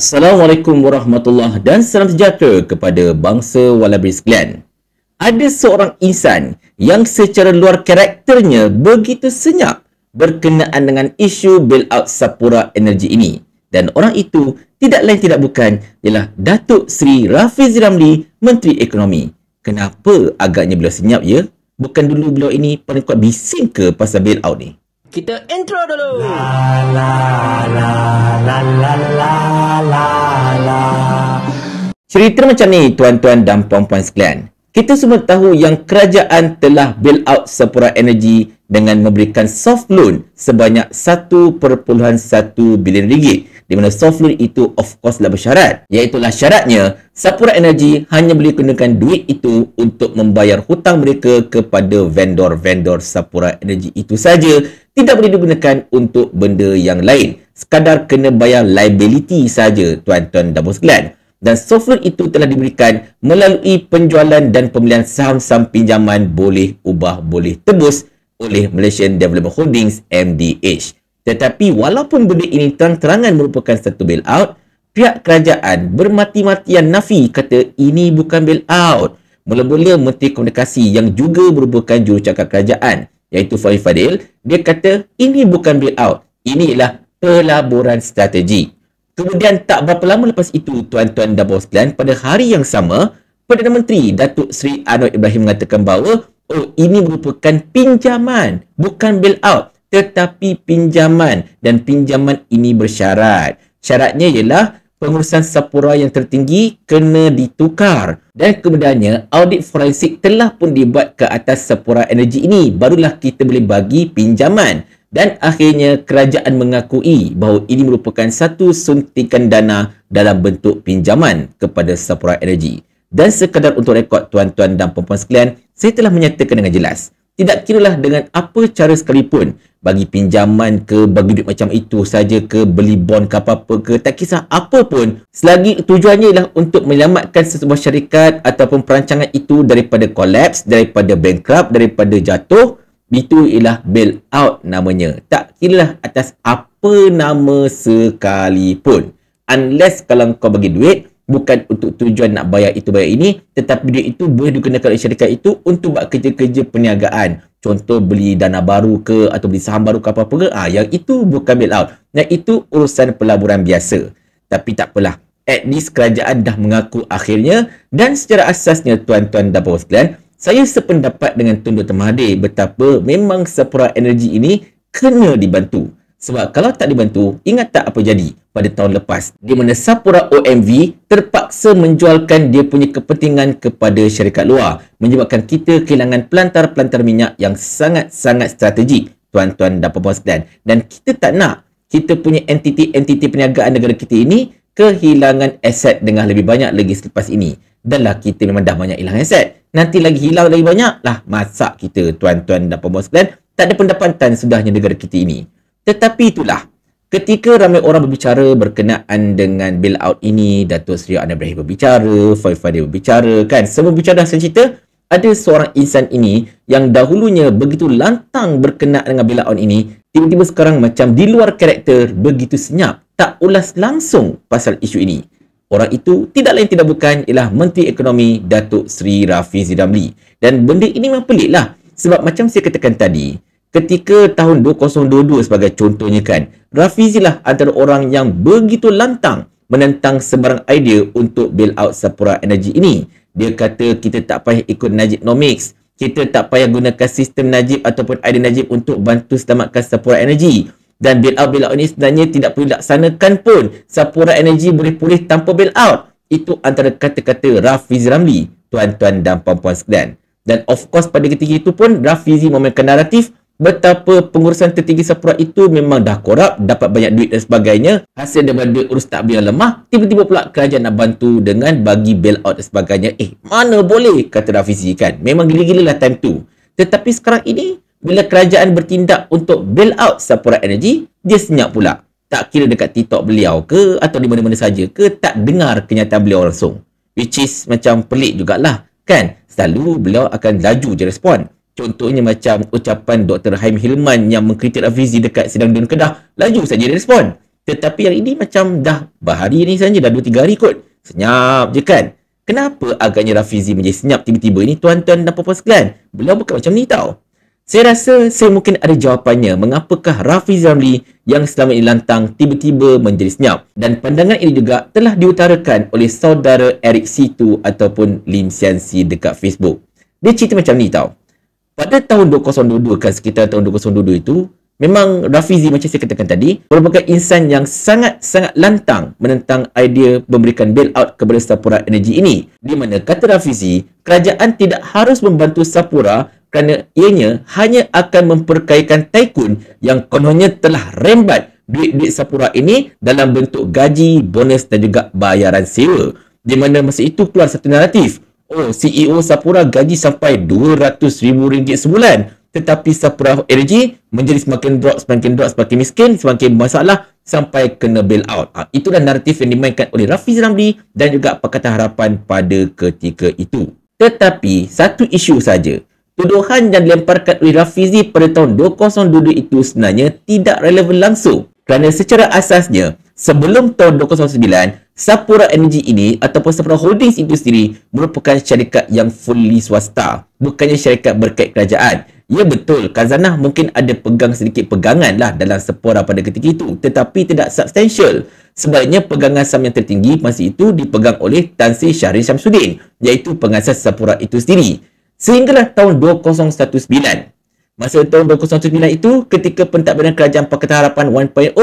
Assalamualaikum warahmatullahi dan salam sejahtera kepada bangsa Wallabri sekalian. Ada seorang insan yang secara luar karakternya begitu senyap berkenaan dengan isu bailout Sapura Energy ini. Dan orang itu tidak lain tidak bukan ialah Datuk Seri Rafizi Ramli, Menteri Ekonomi. Kenapa agaknya beliau senyap ya? Bukan dulu beliau ini paling kuat bising ke pasal bailout ni? Kita intro dulu. Cerita macam ni tuan-tuan dan puan-puan sekalian. Kita semua tahu yang kerajaan telah bailout Sapura Energy dengan memberikan soft loan sebanyak 1.1 bilion ringgit. Di mana soft loan itu of course lah bersyarat. Iaitulah syaratnya Sapura Energy hanya boleh gunakan duit itu untuk membayar hutang mereka kepada vendor-vendor Sapura Energy itu saja. Tidak boleh digunakan untuk benda yang lain. Sekadar kena bayar liability saja tuan-tuan dan puan sekalian. Dan soft loan itu telah diberikan melalui penjualan dan pembelian saham-saham pinjaman boleh ubah boleh tebus oleh Malaysian Development Holdings MDH. Tetapi walaupun benda ini terang-terangan merupakan satu bailout, pihak kerajaan bermati-matian nafi kata ini bukan bailout. Mula-mula Menteri Komunikasi yang juga merupakan jurucakap kerajaan iaitu Faiz Fadil, dia kata ini bukan bailout, ini ialah pelaburan strategi. Kemudian tak berapa lama lepas itu tuan-tuan dan puan sekalian, pada hari yang sama Perdana Menteri Datuk Seri Anwar Ibrahim mengatakan bahawa ini merupakan pinjaman, bukan bailout tetapi pinjaman, dan pinjaman ini bersyarat. Syaratnya ialah pengurusan Sapura yang tertinggi kena ditukar dan kemudiannya audit forensik telah pun dibuat ke atas Sapura Energy ini, barulah kita boleh bagi pinjaman. Dan akhirnya kerajaan mengakui bahawa ini merupakan satu suntikan dana dalam bentuk pinjaman kepada Sapura Energy. Dan sekadar untuk rekod tuan-tuan dan puan-puan sekalian, saya telah menyatakan dengan jelas, tidak kiralah dengan apa cara sekalipun, bagi pinjaman ke, bagi duit macam itu saja ke, beli bond ke apa-apa ke, tak kisah apa pun, selagi tujuannya ialah untuk menyelamatkan sesebuah syarikat ataupun perancangan itu daripada collapse, daripada bankrupt, daripada jatuh, itu ialah bailout namanya. Tak kiralah atas apa nama sekalipun. Unless kalau kau bagi duit bukan untuk tujuan nak bayar itu bayar ini, tetapi duit itu boleh digunakan oleh syarikat itu untuk buat kerja-kerja perniagaan. Contoh beli dana baru ke atau beli saham baru ke apa-apa ke. Yang itu bukan bailout. Yang itu urusan pelaburan biasa. Tapi tak apalah. At least kerajaan dah mengaku akhirnya, dan secara asasnya tuan-tuan dan puan sekalian, saya sependapat dengan Tun Dr. Mahathir betapa memang Sapura Energy ini kena dibantu. Sebab kalau tak dibantu, ingat tak apa jadi pada tahun lepas, di mana Sapura OMV terpaksa menjualkan dia punya kepentingan kepada syarikat luar, menyebabkan kita kehilangan pelantar-pelantar minyak yang sangat-sangat strategik, tuan-tuan dan puan-puan sekalian. Dan kita tak nak kita punya entiti-entiti perniagaan negara kita ini kehilangan aset dengan lebih banyak lagi selepas ini. Dan lah kita memang dah banyak hilang aset. Nanti lagi hilang lagi banyak lah masak kita tuan-tuan dan puan-puan sekalian. Tak ada pendapatan sudahnya negara kita ini. Tetapi itulah, ketika ramai orang berbicara berkenaan dengan bailout ini, Datuk Seri Anwar Ibrahim berbicara, Faiz Fadil berbicara, kan, semua bicara saya cerita, ada seorang insan ini yang dahulunya begitu lantang berkenaan dengan bailout ini, tiba-tiba sekarang macam di luar karakter, begitu senyap, tak ulas langsung pasal isu ini. Orang itu tidak lain tidak bukan ialah Menteri Ekonomi Datuk Seri Rafizi Ramli. Dan benda ini memang pelik lah. Sebab macam saya katakan tadi, ketika tahun 2022 sebagai contohnya kan, Rafizi lah antara orang yang begitu lantang menentang sebarang idea untuk bailout Sapura Energy ini. Dia kata kita tak payah ikut Najib Nomics. Kita tak payah gunakan sistem Najib ataupun idea Najib untuk bantu selamatkan Sapura Energy. Dan bailout ini sebenarnya tidak perlu dilaksanakan pun. Sapura Energy boleh pulih tanpa bailout. Itu antara kata-kata Rafizi Ramli, tuan-tuan dan puan-puan sekalian. Dan of course pada ketika itu pun Rafizi memainkan naratif betapa pengurusan tertinggi Sapura itu memang dah korup, dapat banyak duit dan sebagainya. Hasil daripada urus takbir yang lemah, tiba-tiba pula kerajaan nak bantu dengan bagi bailout dan sebagainya. Mana boleh, kata Rafizi kan. Memang gila-gila lah time tu. Tetapi sekarang ini, bila kerajaan bertindak untuk bailout Sapura Energy, dia senyap pula. Tak kira dekat TikTok beliau ke atau di mana-mana saja ke, tak dengar kenyataan beliau langsung. Which is macam pelik jugalah, kan? Selalu beliau akan laju je respon. Contohnya macam ucapan Dr. Haim Hilman yang mengkritik Rafizi dekat sidang Dewan Kedah, laju saja dia respon. Tetapi yang ini macam dah berhari ni saja, dah 2-3 hari kot. Senyap je kan. Kenapa agaknya Rafizi menjadi senyap tiba-tiba ni, tuan-tuan dan puan-puan sekalian? Beliau bukan macam ni tau. Saya rasa saya mungkin ada jawapannya mengapakah Rafizi Ramli yang selama ini lantang tiba-tiba menjadi senyap. Dan pandangan ini juga telah diutarakan oleh saudara Eric Situ ataupun Lim Sian Si dekat Facebook. Dia cerita macam ni tau. Pada tahun 2022 kan, sekitar tahun 2022 itu, memang Rafizi macam saya katakan tadi merupakan insan yang sangat-sangat lantang menentang idea memberikan bailout kepada Sapura Energy ini. Di mana kata Rafizi, kerajaan tidak harus membantu Sapura kerana ianya hanya akan memperkayakan tycoon yang kononnya telah rembat duit-duit Sapura ini dalam bentuk gaji, bonus dan juga bayaran sewa. Di mana masa itu keluar satu naratif, CEO Sapura gaji sampai RM200,000 sebulan. Tetapi Sapura Energy menjadi semakin drop, semakin miskin, semakin bermasalah sampai kena bail out. Itulah naratif yang dimainkan oleh Rafizi Ramli dan juga Pakatan Harapan pada ketika itu. Tetapi satu isu saja. Tuduhan yang dilemparkan oleh Rafizi pada tahun 2022 itu sebenarnya tidak relevan langsung. Kerana secara asasnya, sebelum tahun 2009, Sapura Energy ini ataupun Sapura Holdings itu sendiri merupakan syarikat yang fully swasta. Bukannya syarikat berkait kerajaan. Ya betul, Khazanah mungkin ada pegang sedikit pegangan lah dalam Sapura pada ketika itu. Tetapi tidak substansial. Sebaliknya pegangan saham yang tertinggi masa itu dipegang oleh Tan Sri Syahrir Syamsuddin, iaitu pengasas Sapura itu sendiri. Sehinggalah tahun 2019. Masa tahun 2019 itu, ketika pentadbiran kerajaan Pakatan Harapan 1.0,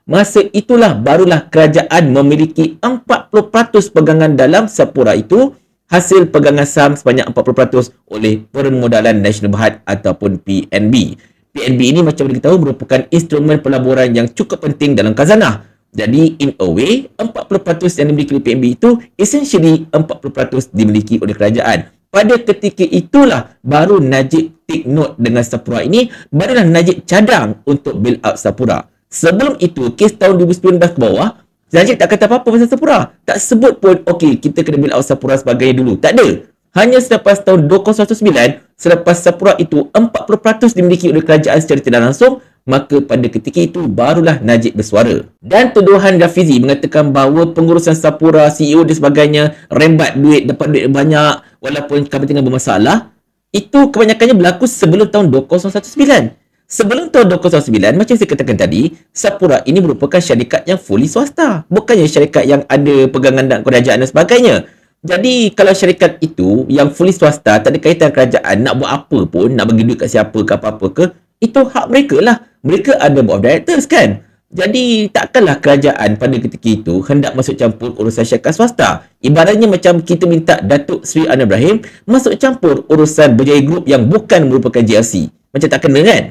masa itulah barulah kerajaan memiliki 40% pegangan dalam Sapura itu, hasil pegangan saham sebanyak 40% oleh Permodalan Nasional Berhad ataupun PNB. PNB ini macam kita tahu merupakan instrumen pelaburan yang cukup penting dalam khazanah. Jadi in a way, 40% yang dimiliki oleh PNB itu essentially 40% dimiliki oleh kerajaan. Pada ketika itulah baru Najib take note dengan Sapura ini, barulah Najib cadang untuk bail out Sapura. Sebelum itu, kes tahun 2019 ke bawah, Najib tak kata apa-apa pasal Sapura. Tak sebut pun, okey, kita kena bail out Sapura sebagainya dulu. Tak ada. Hanya selepas tahun 2019, selepas Sapura itu 40% dimiliki oleh kerajaan secara tidak langsung, maka pada ketika itu barulah Najib bersuara. Dan tuduhan Rafizi mengatakan bahawa pengurusan Sapura, CEO dan sebagainya, rembat duit, dapat duit banyak, walaupun kami tengah bermasalah, itu kebanyakannya berlaku sebelum tahun 2019. Sebelum tahun 2009, macam saya katakan tadi, Sapura ini merupakan syarikat yang fully swasta. Bukannya syarikat yang ada pegangan dan kerajaan dan sebagainya. Jadi, kalau syarikat itu yang fully swasta, tak ada kaitan kerajaan, nak buat apa pun, nak bagi duit kat siapa ke apa-apa ke, itu hak mereka lah. Mereka ada board of directors kan. Jadi, takkanlah kerajaan pada ketika itu hendak masuk campur urusan syarikat swasta. Ibaratnya macam kita minta Datuk Seri Anwar Ibrahim masuk campur urusan Berjaya Group yang bukan merupakan JLC. Macam tak kena kan?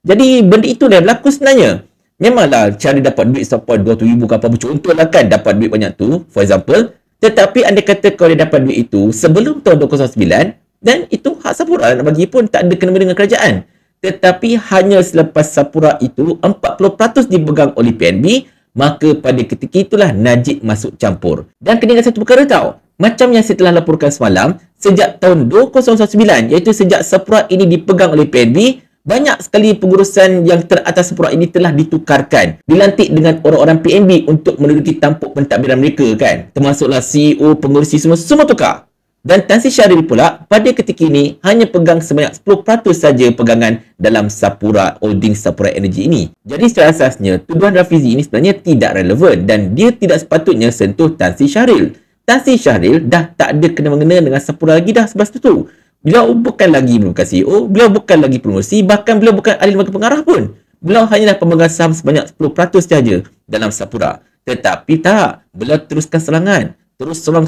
Jadi, benda itu dah berlaku sebenarnya. Memanglah cara dapat duit sampai 200,000 ke apa-apa. Contohlah kan, dapat duit banyak tu, for example. Tetapi anda kata kalau dia dapat duit itu sebelum tahun 2009, dan itu hak Sapura nak bagi pun tak ada kena dengan kerajaan. Tetapi hanya selepas Sapura itu 40% dipegang oleh PNB, maka pada ketika itulah Najib masuk campur. Dan kena ingat satu perkara tau. Macam yang saya telah laporkan semalam, sejak tahun 2009, iaitu sejak Sapura ini dipegang oleh PNB, banyak sekali pengurusan yang teratas Sapura ini telah ditukarkan. Dilantik dengan orang-orang PNB untuk menduduki tampuk pentadbiran mereka kan. Termasuklah CEO, pengurusi semua tukar. Dan Tan Sri Syahrir pula pada ketika ini hanya pegang sebanyak 10% saja pegangan dalam Sapura Holding Sapura Energy ini. Jadi secara asasnya, tuduhan Rafizi ini sebenarnya tidak relevan dan dia tidak sepatutnya sentuh Tan Sri Syahrir. Tan Sri Syahrir dah tak ada kena-mengena dengan Sapura lagi dah sebab itu. Beliau bukan lagi merupakan CEO, beliau bukan lagi pengurusi, bahkan beliau bukan ahli lembaga pengarah pun. Beliau hanyalah pemegang saham sebanyak 10% saja dalam Sapura. Tetapi tak, beliau teruskan serangan. Terus serang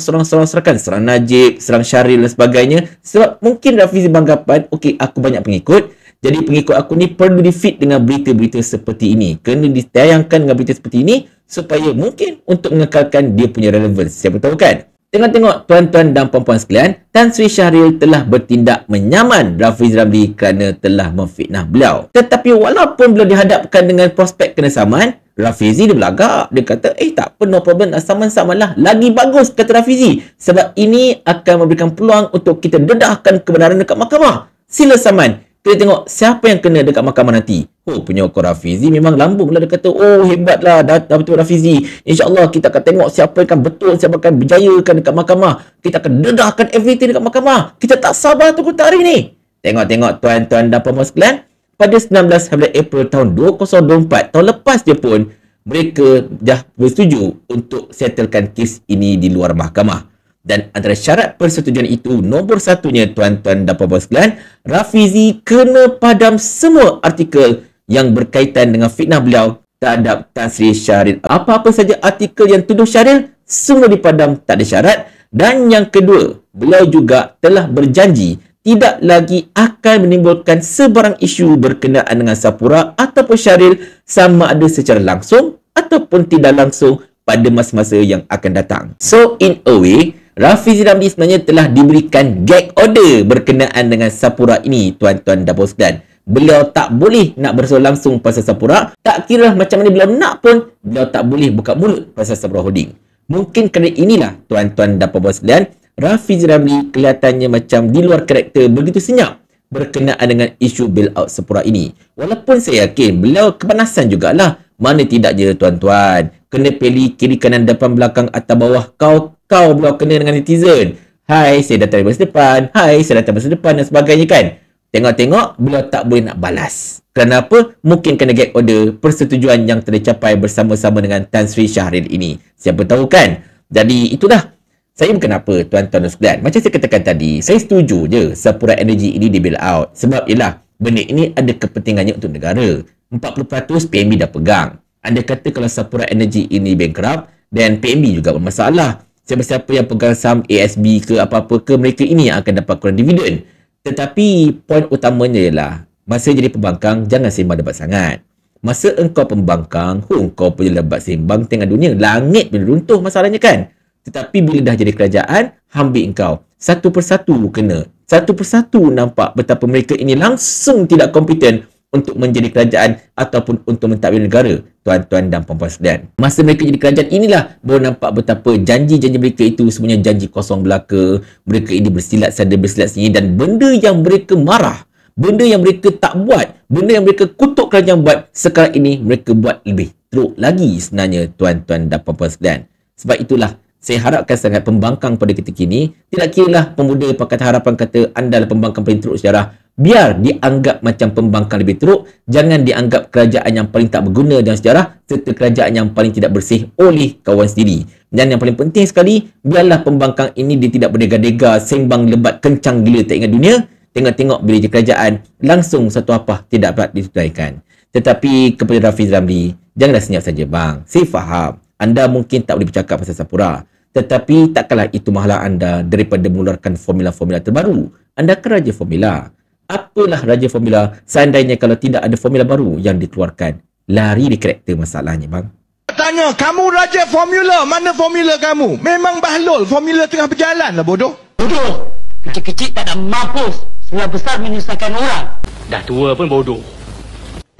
Najib, serang Syahrir dan sebagainya. Sebab mungkin Rafizi beranggapan, okey, aku banyak pengikut, jadi pengikut aku ni perlu di-feed dengan berita-berita seperti ini. Kena ditayangkan dengan berita seperti ini supaya mungkin untuk mengekalkan dia punya relevance. Siapa tahu kan? Tengok-tengok tuan-tuan dan puan-puan sekalian, Tan Sri Syahrir telah bertindak menyaman Rafizi Ramli kerana telah memfitnah beliau. Tetapi walaupun beliau dihadapkan dengan prospek kena saman, Rafizi dia belagak. Dia kata, tak apa, no problem, saman-saman lah. Lagi bagus, kata Rafizi. Sebab ini akan memberikan peluang untuk kita dedahkan kebenaran dekat mahkamah. Sila saman. Kita tengok siapa yang kena dekat mahkamah nanti. Oh, penyokong Rafizi memang lambung lah. Dia kata, oh hebatlah Datuk Rafizi. InsyaAllah kita akan tengok siapa akan betul, siapa akan berjayakan dekat mahkamah. Kita akan dedahkan everything dekat mahkamah. Kita tak sabar tunggu hari ni. Tengok tuan-tuan dan puan-puan sekalian. Pada 19 April tahun 2024, tahun lepas je pun, mereka dah bersetuju untuk settlekan kes ini di luar mahkamah. Dan antara syarat persetujuan itu, nombor satunya tuan-tuan dan puan-puan sekalian, Rafizi kena padam semua artikel yang berkaitan dengan fitnah beliau terhadap Tan Sri Syahril. Apa-apa saja artikel yang tuduh Syahril, semua dipadam, tak ada syarat. Dan yang kedua, beliau juga telah berjanji tidak lagi akan menimbulkan sebarang isu berkenaan dengan Sapura ataupun Syahril sama ada secara langsung ataupun tidak langsung pada masa-masa yang akan datang. So, in a way, Rafizi Ramli sebenarnya telah diberikan gag order berkenaan dengan Sapura ini, tuan-tuan dan puan sekalian. Beliau tak boleh nak bersuara langsung pasal Sapura. Tak kira macam mana beliau nak pun, beliau tak boleh buka mulut pasal Sapura Holding. Mungkin kerana inilah, tuan-tuan dan puan sekalian, Rafizi Ramli kelihatannya macam di luar karakter begitu senyap berkenaan dengan isu bailout Sapura ini. Walaupun saya yakin beliau kepanasan jugalah. Mana tidak je tuan-tuan. Kena pilih kiri kanan depan belakang atas bawah. Kau beliau kena dengan netizen. Hai, saya datang dari masa depan. Hai, saya datang masa depan dan sebagainya kan. Tengok-tengok, beliau tak boleh nak balas. Kerana apa? Mungkin kena gag order persetujuan yang telah dicapai bersama-sama dengan Tan Sri Syahril ini. Siapa tahu kan? Jadi, itulah. Saya bukan apa, tuan-tuan dan sekalian. Macam saya katakan tadi, saya setuju je Sapura Energy ini di bail out. Sebab, ialah, benda ini ada kepentingannya untuk negara. 40% PNB dah pegang. Anda kata kalau Sapura Energy ini bankrupt, dan PNB juga bermasalah. Siapa-siapa yang pegang saham ASB ke apa-apa ke, mereka ini yang akan dapat kurang dividen. Tetapi poin utamanya ialah masa jadi pembangkang jangan sembang debat sangat. Masa engkau pembangkang, engkau punya lebat sembang tengah dunia, langit boleh runtuh masalahnya kan. Tetapi bila dah jadi kerajaan, ambil engkau satu persatu kena. Satu persatu nampak betapa mereka ini langsung tidak kompeten untuk menjadi kerajaan ataupun untuk mentadbir negara, tuan-tuan dan puan-puan sekalian. Masa mereka jadi kerajaan inilah baru nampak betapa janji-janji mereka itu sebenarnya janji kosong belaka. Mereka ini bersilat sana bersilat sini dan benda yang mereka marah, benda yang mereka tak buat, benda yang mereka kutuk kerajaan buat, sekarang ini mereka buat lebih teruk lagi sebenarnya, tuan-tuan dan puan-puan sekalian. Sebab itulah saya harapkan sangat pembangkang pada ketika ini, tidak kiralah pemuda Pakatan Harapan kata anda adalah pembangkang paling teruk sejarah. Biar dianggap macam pembangkang lebih teruk, jangan dianggap kerajaan yang paling tak berguna dalam sejarah serta kerajaan yang paling tidak bersih oleh kawan sendiri. Dan yang paling penting sekali, biarlah pembangkang ini dia tidak berdega-dega, sembang lebat kencang gila tak ingat dunia. Tengok-tengok bila je kerajaan, langsung satu apa tidak dapat ditunaikan. Tetapi kepada Rafizi Ramli, janganlah senyap saja bang. Saya faham, anda mungkin tak boleh bercakap pasal Sapura. Tetapi takkanlah itu mahalang anda daripada mengeluarkan formula-formula terbaru. Anda kan Raja Formula. Apalah Raja Formula seandainya kalau tidak ada formula baru yang dikeluarkan? Lari di karakter masalahnya bang. Tanya, kamu Raja Formula, mana formula kamu? Memang bahlul, formula tengah berjalan lah bodoh. Bodoh. Kecil-kecil tak ada mampus. Semua besar menyusahkan orang. Dah tua pun bodoh.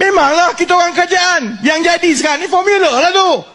Memanglah kita orang kerajaan. Yang jadi sekarang ni formula lah tu.